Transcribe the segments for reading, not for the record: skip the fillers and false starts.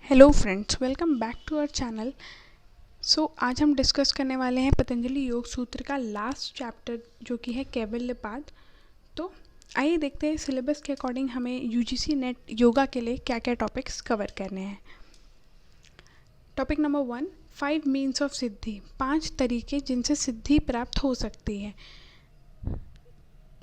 Hello friends, welcome back to our channel. आज हम discuss करने वाले हैं पतंजलि योग सूत्र का लास्ट चैप्टर जो कि है कैवल्यपाद। तो आइए देखते हैं सिलेबस के अकॉर्डिंग हमें यूजीसी नेट योगा के लिए क्या क्या टॉपिक्स कवर करने हैं। टॉपिक नंबर 1, 5 मीन्स ऑफ सिद्धि, 5 तरीके जिनसे सिद्धि प्राप्त हो सकती है।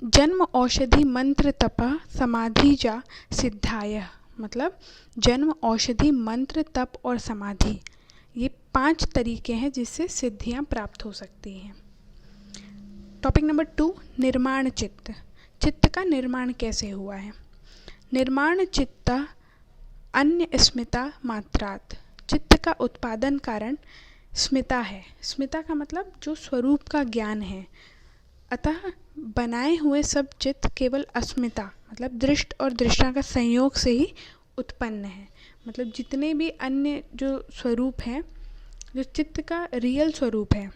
जन्म औषधि मंत्र तप समाधि जा सिद्धाय, मतलब जन्म औषधि मंत्र तप और समाधि, ये 5 तरीके हैं जिससे सिद्धियां प्राप्त हो सकती हैं। टॉपिक नंबर 2, निर्माण चित्त, चित्त का निर्माण कैसे हुआ है। निर्माण चित्त अन्य स्मिता मात्रात, चित्त का उत्पादन कारण स्मिता है। स्मिता का मतलब जो स्वरूप का ज्ञान है, अतः बनाए हुए सब चित्त केवल अस्मिता मतलब दृष्ट और दृष्टा का संयोग से ही उत्पन्न है। मतलब जितने भी अन्य जो स्वरूप हैं, जो चित्त का रियल स्वरूप है,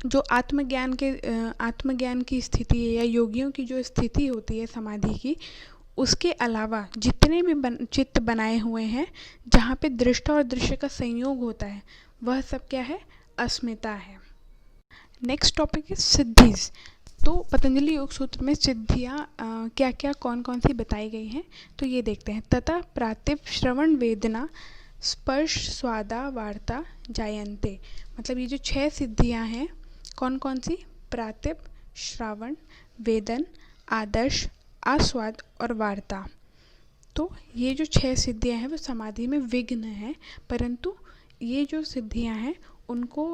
जो आत्मज्ञान की स्थिति है या योगियों की जो स्थिति होती है समाधि की, उसके अलावा जितने भी चित्त बनाए हुए हैं जहाँ पे दृष्टा और दृश्य का संयोग होता है, वह सब क्या है, अस्मिता है। नेक्स्ट टॉपिक है सिद्धिज। तो पतंजलि योग सूत्र में सिद्धियाँ क्या क्या कौन कौन सी बताई गई हैं, तो ये देखते हैं। तथा प्रातिप श्रवण वेदना स्पर्श स्वादा वार्ता जायन्ते, मतलब ये जो 6 सिद्धियाँ हैं कौन कौन सी, प्रातिप, श्रावण, वेदन, आदर्श, आस्वाद और वार्ता। तो ये जो 6 सिद्धियाँ हैं वो समाधि में विघ्न हैं, परंतु ये जो सिद्धियाँ हैं उनको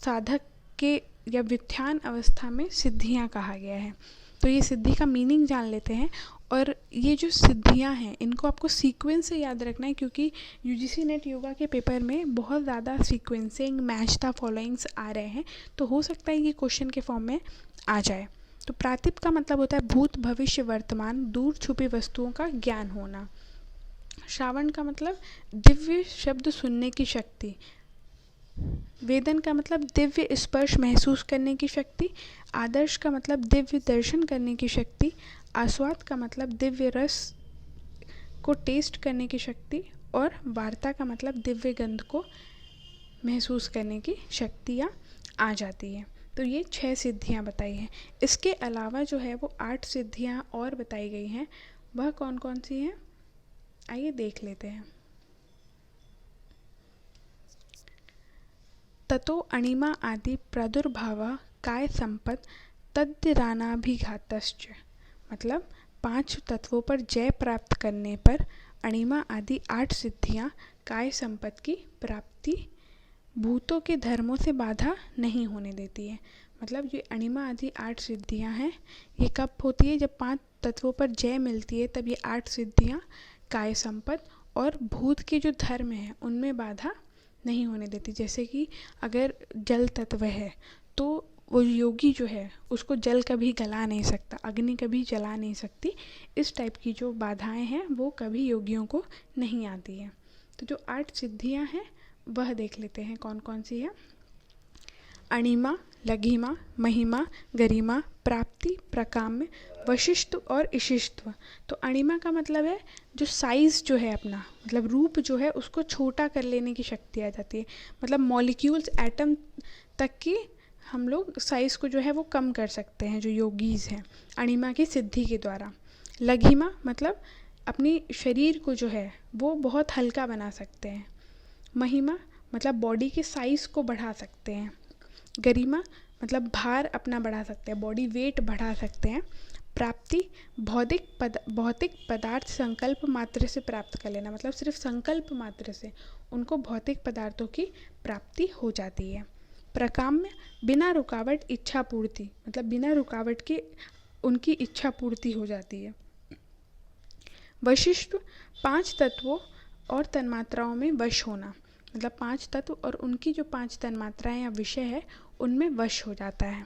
साधक के या व्युत्थान अवस्था में सिद्धियाँ कहा गया है। तो ये सिद्धि का मीनिंग जान लेते हैं। और ये जो सिद्धियाँ हैं इनको आपको सीक्वेंस से याद रखना है, क्योंकि यूजीसी नेट योगा के पेपर में बहुत ज़्यादा सीक्वेंसिंग, मैच द फॉलोइंग्स आ रहे हैं, तो हो सकता है ये क्वेश्चन के फॉर्म में आ जाए। तो प्रातिप का मतलब होता है भूत भविष्य वर्तमान दूर छुपी वस्तुओं का ज्ञान होना। श्रावण का मतलब दिव्य शब्द सुनने की शक्ति। वेदन का मतलब दिव्य स्पर्श महसूस करने की शक्ति। आदर्श का मतलब दिव्य दर्शन करने की शक्ति। आस्वाद का मतलब दिव्य रस को टेस्ट करने की शक्ति। और वार्ता का मतलब दिव्य गंध को महसूस करने की शक्तियाँ आ जाती है। तो ये 6 सिद्धियाँ बताई हैं। इसके अलावा जो है वो 8 सिद्धियाँ और बताई गई हैं। वह कौन कौन सी हैं, आइए देख लेते हैं। ततो अणिमा आदि प्रादुर्भावा काय संपत तद्रानाभिघातश्च, मतलब 5 तत्वों पर जय प्राप्त करने पर अणिमा आदि 8 सिद्धियाँ काय संपत की प्राप्ति भूतों के धर्मों से बाधा नहीं होने देती है। मतलब ये अणिमा आदि 8 सिद्धियाँ हैं, ये कब होती है, जब 5 तत्वों पर जय मिलती है, तब ये 8 सिद्धियाँ काय संपत और भूत के जो धर्म हैं उनमें बाधा नहीं होने देती। जैसे कि अगर जल तत्व है तो वो योगी जो है उसको जल कभी गला नहीं सकता, अग्नि कभी जला नहीं सकती। इस टाइप की जो बाधाएं हैं वो कभी योगियों को नहीं आती है। तो जो 8 सिद्धियां हैं वह देख लेते हैं कौन कौन सी है। अणिमा, लघिमा, महिमा, गरिमा, प्राप्ति, प्रकाम्य, वशिष्ठ और इशिष्टव। तो अणिमा का मतलब है जो साइज़ जो है अपना, मतलब रूप जो है उसको छोटा कर लेने की शक्ति आ जाती है। मतलब मॉलिक्यूल्स, एटम तक की हम लोग साइज़ को जो है वो कम कर सकते हैं, जो योगीज़ हैं अणिमा की सिद्धि के द्वारा। लघिमा मतलब अपनी शरीर को जो है वो बहुत हल्का बना सकते हैं। महिमा मतलब बॉडी के साइज़ को बढ़ा सकते हैं। गरिमा मतलब भार अपना बढ़ा सकते हैं, बॉडी वेट बढ़ा सकते हैं। प्राप्ति भौतिक पदार्थ संकल्प मात्र से प्राप्त कर लेना, मतलब सिर्फ संकल्प मात्र से उनको भौतिक पदार्थों की प्राप्ति हो जाती है। प्रकाम्य बिना रुकावट इच्छा पूर्ति, मतलब बिना रुकावट के उनकी इच्छा पूर्ति हो जाती है। वशिष्ठ 5 तत्वों और तन्मात्राओं में वश होना, मतलब 5 तत्व और उनकी जो 5 तन्मात्राएं या विषय है उनमें वश हो जाता है।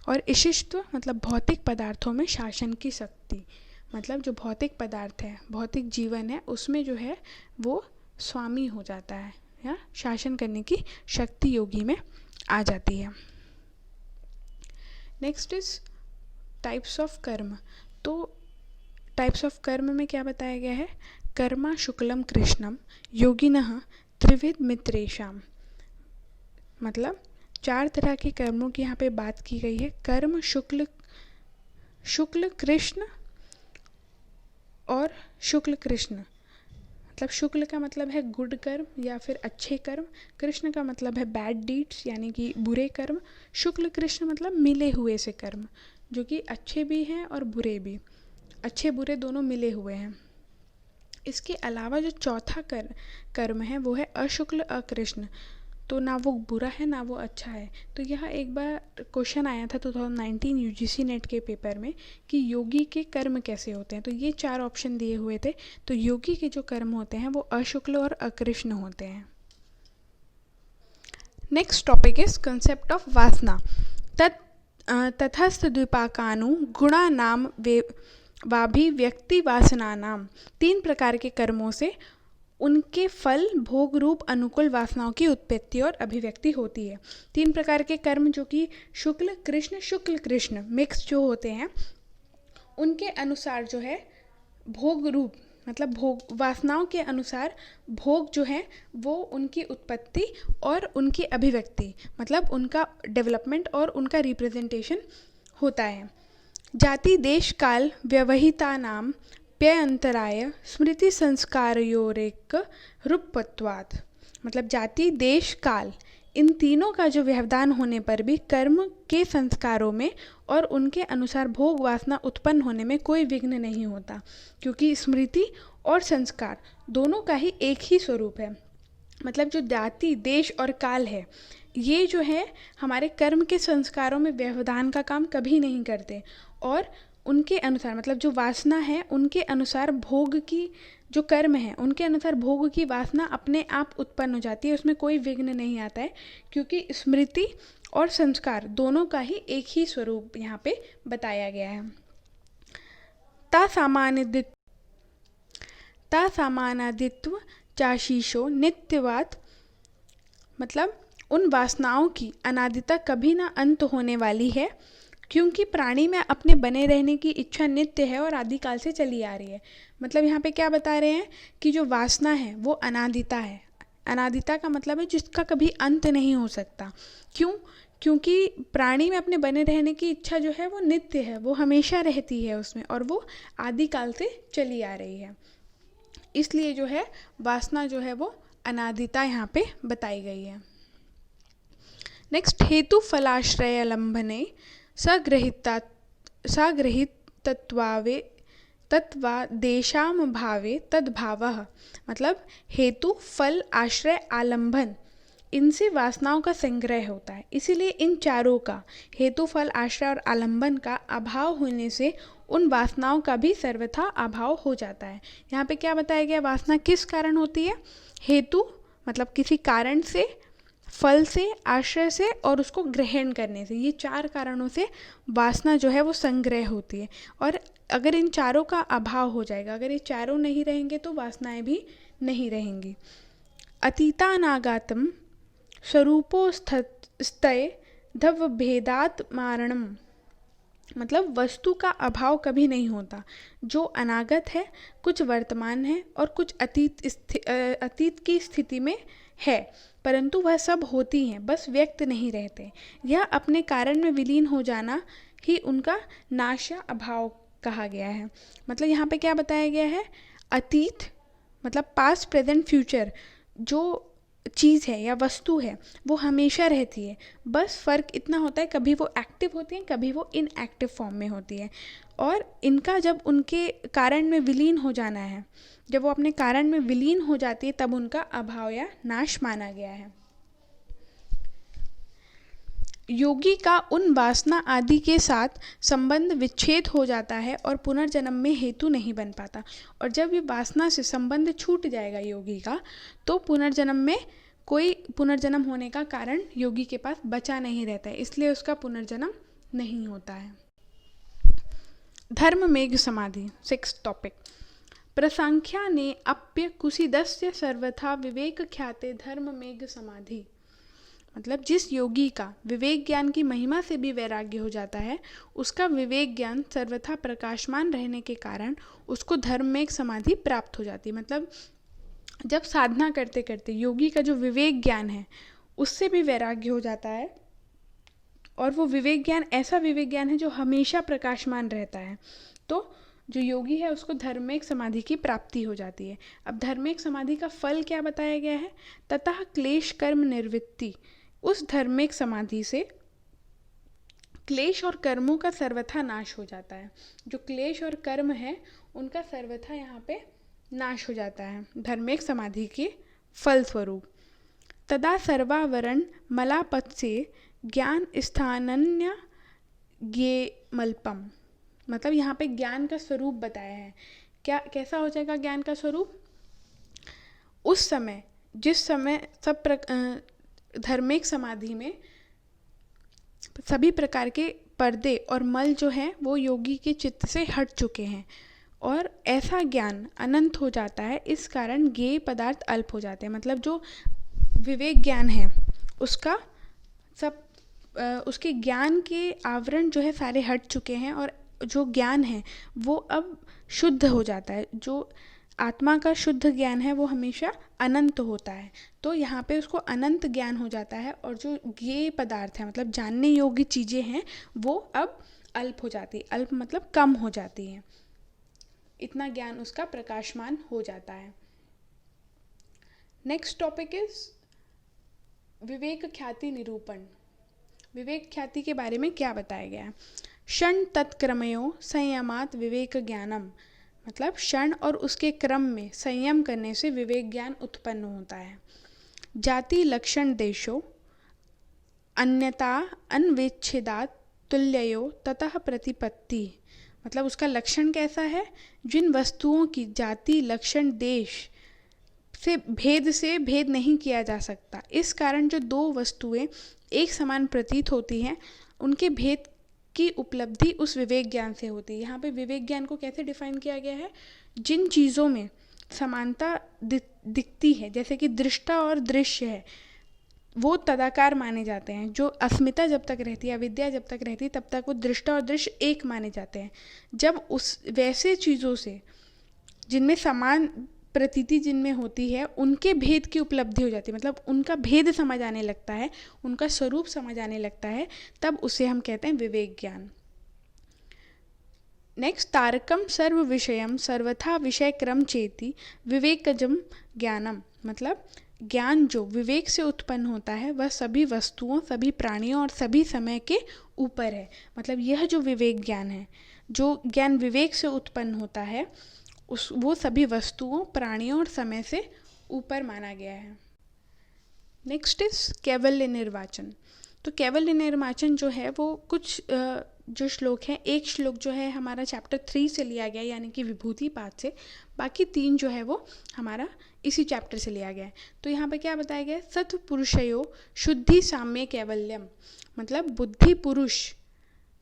और इशिष्टव मतलब भौतिक पदार्थों में शासन की शक्ति, मतलब जो भौतिक पदार्थ है, भौतिक जीवन है, उसमें जो है वो स्वामी हो जाता है या शासन करने की शक्ति योगी में आ जाती है। नेक्स्ट इज टाइप्स ऑफ कर्म। तो टाइप्स ऑफ कर्म में क्या बताया गया है, कर्मा शुक्लम कृष्णम योगिनः त्रिविध मित्रेषाम। मतलब 4 तरह के कर्मों की यहाँ पे बात की गई है। कर्म शुक्ल कृष्ण और शुक्ल कृष्ण, मतलब शुक्ल का मतलब है गुड कर्म या फिर अच्छे कर्म, कृष्ण का मतलब है बैड डीड्स यानी कि बुरे कर्म, शुक्ल कृष्ण मतलब मिले हुए से कर्म जो कि अच्छे भी हैं और बुरे भी, अच्छे बुरे दोनों मिले हुए हैं। इसके अलावा जो चौथा कर्म है वो है अशुक्ल अकृष्ण, तो ना वो बुरा है ना वो अच्छा है। तो यह एक बार क्वेश्चन आया था 2019 यूजीसी नेट के पेपर में कि योगी के कर्म कैसे होते हैं। तो ये 4 ऑप्शन दिए हुए थे। तो योगी के जो कर्म होते हैं वो अशुक्ल और अकृष्ण होते हैं। Next topic is concept of वासना। तथस्थ द्विपाकानु गुणानाम वाभिव्यक्ति वासनानाम। 3 प्रकार के कर्मों से उनके फल भोग रूप अनुकूल वासनाओं की उत्पत्ति और अभिव्यक्ति होती है। 3 प्रकार के कर्म जो कि शुक्ल कृष्ण मिक्स जो होते हैं उनके अनुसार जो है भोग रूप मतलब भोग वासनाओं के अनुसार भोग जो है वो उनकी उत्पत्ति और उनकी अभिव्यक्ति मतलब उनका डेवलपमेंट और उनका रिप्रेजेंटेशन होता है। जाति देश काल व्यवहितानाम प्यंतराय स्मृति संस्कारयोरेक रूपत्वात्। मतलब जाति देश काल इन तीनों का जो व्यवधान होने पर भी कर्म के संस्कारों में और उनके अनुसार भोग वासना उत्पन्न होने में कोई विघ्न नहीं होता, क्योंकि स्मृति और संस्कार दोनों का ही एक ही स्वरूप है। मतलब जो जाति देश और काल है ये जो है हमारे कर्म के संस्कारों में व्यवधान का काम कभी नहीं करते और उनके अनुसार मतलब जो वासना है उनके अनुसार भोग की जो कर्म है उनके अनुसार भोग की वासना अपने आप उत्पन्न हो जाती है, उसमें कोई विघ्न नहीं आता है, क्योंकि स्मृति और संस्कार दोनों का ही एक ही स्वरूप यहाँ पे बताया गया है। तासामानादित्व चाशीशो नित्यवात। मतलब उन वासनाओं की अनादिता कभी ना अंत होने वाली है, क्योंकि प्राणी में अपने बने रहने की इच्छा नित्य है और आदिकाल से चली आ रही है। मतलब यहाँ पे क्या बता रहे हैं कि जो वासना है वो अनादिता है। अनादिता का मतलब है जिसका कभी अंत नहीं हो सकता। क्यों? क्योंकि प्राणी में अपने बने रहने की इच्छा जो है वो नित्य है, वो हमेशा रहती है उसमें और वो आदिकाल से चली आ रही है। इसलिए जो है वासना जो है वो अनादिता यहाँ पे बताई गई है। नेक्स्ट, हेतु फलाश्रय लंबने तत्वादेशाम भावे तद्भावः। मतलब हेतु फल आश्रय आलंबन इनसे वासनाओं का संग्रह होता है, इसीलिए इन चारों का हेतु फल आश्रय और आलंबन का अभाव होने से उन वासनाओं का भी सर्वथा अभाव हो जाता है। यहाँ पे क्या बताया गया, वासना किस कारण होती है? हेतु मतलब किसी कारण से, फल से, आश्रय से और उसको ग्रहण करने से। ये 4 कारणों से वासना जो है वो संग्रह होती है। और अगर इन चारों का अभाव हो जाएगा, अगर ये चारों नहीं रहेंगे तो वासनाएं भी नहीं रहेंगी। अतीतानागातम स्वरूपोस्तय धव भेदात मारणम। मतलब वस्तु का अभाव कभी नहीं होता। जो अनागत है, कुछ वर्तमान है और कुछ अतीत की स्थिति में है, परंतु वह सब होती हैं, बस व्यक्त नहीं रहते। यह अपने कारण में विलीन हो जाना ही उनका नाश या अभाव कहा गया है। मतलब यहाँ पे क्या बताया गया है, अतीत मतलब पास्ट प्रेजेंट फ्यूचर जो चीज़ है या वस्तु है वो हमेशा रहती है, बस फ़र्क इतना होता है कभी वो एक्टिव होती है, कभी वो इनएक्टिव फॉर्म में होती है। और इनका जब उनके कारण में विलीन हो जाना है, जब वो अपने कारण में विलीन हो जाती है, तब उनका अभाव या नाश माना गया है। योगी का उन वासना आदि के साथ संबंध विच्छेद हो जाता है और पुनर्जन्म में हेतु नहीं बन पाता। और जब ये वासना से संबंध छूट जाएगा योगी का, तो पुनर्जन्म में कोई पुनर्जन्म होने का कारण योगी के पास बचा नहीं रहता है, इसलिए उसका पुनर्जन्म नहीं होता है। धर्म मेघ समाधि, 6th टॉपिक। प्रसंख्या ने अप्य कुसीदस्य सर्वथा विवेक ख्याते धर्म मेघ समाधि। मतलब जिस योगी का विवेक ज्ञान की महिमा से भी वैराग्य हो जाता है, उसका विवेक ज्ञान सर्वथा प्रकाशमान रहने के कारण उसको धर्म में एक समाधि प्राप्त हो जाती है। मतलब जब साधना करते करते योगी का जो विवेक ज्ञान है उससे भी वैराग्य हो जाता है, और वो विवेक ज्ञान ऐसा विवेक ज्ञान है जो हमेशा प्रकाशमान रहता है, तो जो योगी है उसको धर्मिक समाधि की प्राप्ति हो जाती है। अब धर्मिक समाधि का फल क्या बताया गया है? ततः क्लेश कर्म निर्वृत्ति। उस धर्मिक समाधि से क्लेश और कर्मों का सर्वथा नाश हो जाता है। जो क्लेश और कर्म है उनका सर्वथा यहाँ पे नाश हो जाता है धर्मिक समाधि के फल स्वरूप। तदा सर्वावरण मलापथ से ज्ञान स्थानन्य ज्ञेमल्पम। मतलब यहाँ पे ज्ञान का स्वरूप बताया है। क्या कैसा हो जाएगा ज्ञान का स्वरूप? उस समय जिस समय धर्मिक समाधि में सभी प्रकार के पर्दे और मल जो हैं वो योगी के चित्त से हट चुके हैं, और ऐसा ज्ञान अनंत हो जाता है। इस कारण ज्ञेय पदार्थ अल्प हो जाते हैं। मतलब जो विवेक ज्ञान है उसका उसके ज्ञान के आवरण जो है सारे हट चुके हैं, और जो ज्ञान है वो अब शुद्ध हो जाता है। जो आत्मा का शुद्ध ज्ञान है वो हमेशा अनंत होता है, तो यहाँ पे उसको अनंत ज्ञान हो जाता है, और जो ज्ञेय पदार्थ है मतलब जानने योग्य चीज़ें हैं वो अब अल्प हो जाती है। अल्प मतलब कम हो जाती हैं, इतना ज्ञान उसका प्रकाशमान हो जाता है। नेक्स्ट टॉपिक इज विवेक ख्याति निरूपण। विवेक ख्याति के बारे में क्या बताया गया है? क्षण तत्क्रमयो संयमात विवेक ज्ञानम। मतलब क्षण और उसके क्रम में संयम करने से विवेक ज्ञान उत्पन्न होता है। जाति लक्षण देशो अन्यता अन्वेच्छेदात तुल्ययो ततः प्रतिपत्ति। मतलब उसका लक्षण कैसा है? जिन वस्तुओं की जाति लक्षण देश से भेद नहीं किया जा सकता, इस कारण जो दो वस्तुएं एक समान प्रतीत होती हैं उनके भेद की उपलब्धि उस विवेक ज्ञान से होती है। यहाँ पे विवेक ज्ञान को कैसे डिफाइन किया गया है? जिन चीज़ों में समानता दिखती है, जैसे कि दृष्टा और दृश्य है, वो तदाकार माने जाते हैं। जो अस्मिता जब तक रहती है, अविद्या जब तक रहती है, तब तक वो दृष्टा और दृश्य एक माने जाते हैं। जब उस वैसे चीज़ों से जिनमें समान प्रतीति जिनमें होती है उनके भेद की उपलब्धि हो जाती है, मतलब उनका भेद समझ आने लगता है, उनका स्वरूप समझ आने लगता है, तब उसे हम कहते हैं विवेक ज्ञान। नेक्स्ट, तारकम सर्व विषयम सर्वथा विषय क्रम चेति विवेकजम ज्ञानम। मतलब ज्ञान जो विवेक से उत्पन्न होता है वह सभी वस्तुओं, सभी प्राणियों और सभी समय के ऊपर है। मतलब यह जो विवेक ज्ञान है, जो ज्ञान विवेक से उत्पन्न होता है, वो सभी वस्तुओं, प्राणियों और समय से ऊपर माना गया है। नेक्स्ट इज कैवल्य निर्वाचन। तो कैवल्य निर्वाचन जो है वो कुछ जो श्लोक हैं, एक श्लोक जो है हमारा चैप्टर 3 से लिया गया, यानी कि विभूति पाठ से, बाकी 3 जो है वो हमारा इसी चैप्टर से लिया गया है। तो यहाँ पे क्या बताया गया है? सत्व पुरुषयो शुद्धि साम्य कैवल्यम। मतलब बुद्धि पुरुष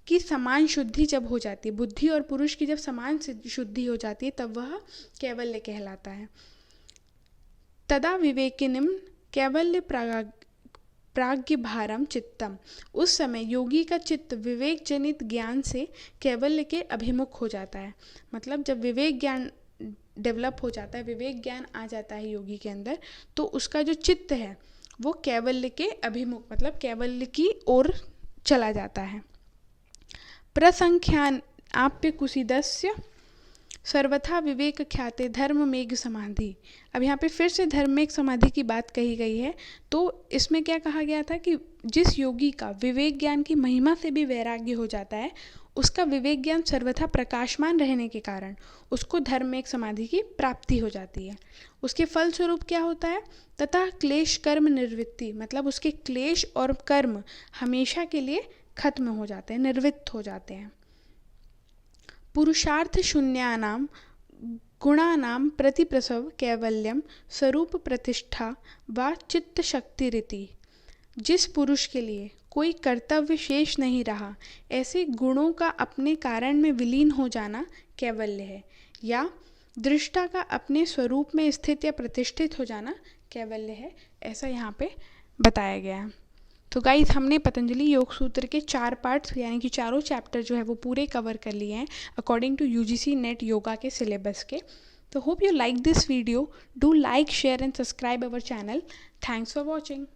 की समान शुद्धि जब हो जाती है, बुद्धि और पुरुष की जब समान शुद्धि हो जाती है, तब वह कैवल्य कहलाता है। तदा विवेकिनिम कैवल्य प्राज्ञ भारम चित्तम। उस समय योगी का चित्त विवेक जनित ज्ञान से कैवल्य के अभिमुख हो जाता है। मतलब जब विवेक ज्ञान डेवलप हो जाता है, विवेक ज्ञान आ जाता है योगी के अंदर, तो उसका जो चित्त है वो कैवल्य के अभिमुख, मतलब कैवल्य की ओर चला जाता है। प्रसंख्यान आप्य कुसीदस्य सर्वथा विवेक ख्याते धर्म मेघ समाधि। अब यहाँ पे फिर से धर्म मेघ समाधि की बात कही गई है। तो इसमें क्या कहा गया था कि जिस योगी का विवेक ज्ञान की महिमा से भी वैराग्य हो जाता है, उसका विवेक ज्ञान सर्वथा प्रकाशमान रहने के कारण उसको धर्म मेघ समाधि की प्राप्ति हो जाती है। उसके फलस्वरूप क्या होता है? तथा क्लेश कर्म निवृत्ति। मतलब उसके क्लेश और कर्म हमेशा के लिए खत्म हो जाते हैं, निवृत्त हो जाते हैं। पुरुषार्थ शून्यानाम गुणानाम प्रतिप्रसव कैवल्यम स्वरूप प्रतिष्ठा व चित्त शक्ति रीति। जिस पुरुष के लिए कोई कर्तव्य शेष नहीं रहा, ऐसे गुणों का अपने कारण में विलीन हो जाना कैवल्य है, या दृष्टा का अपने स्वरूप में स्थित या प्रतिष्ठित हो जाना कैवल्य है। ऐसा यहाँ पे बताया गया है। तो गाइस हमने पतंजलि योग सूत्र के 4 पार्ट्स यानी कि चारों चैप्टर जो है वो पूरे कवर कर लिए हैं according to UGC NET yoga के सिलेबस के। तो hope you like this video, do like, share and subscribe our channel. Thanks for watching.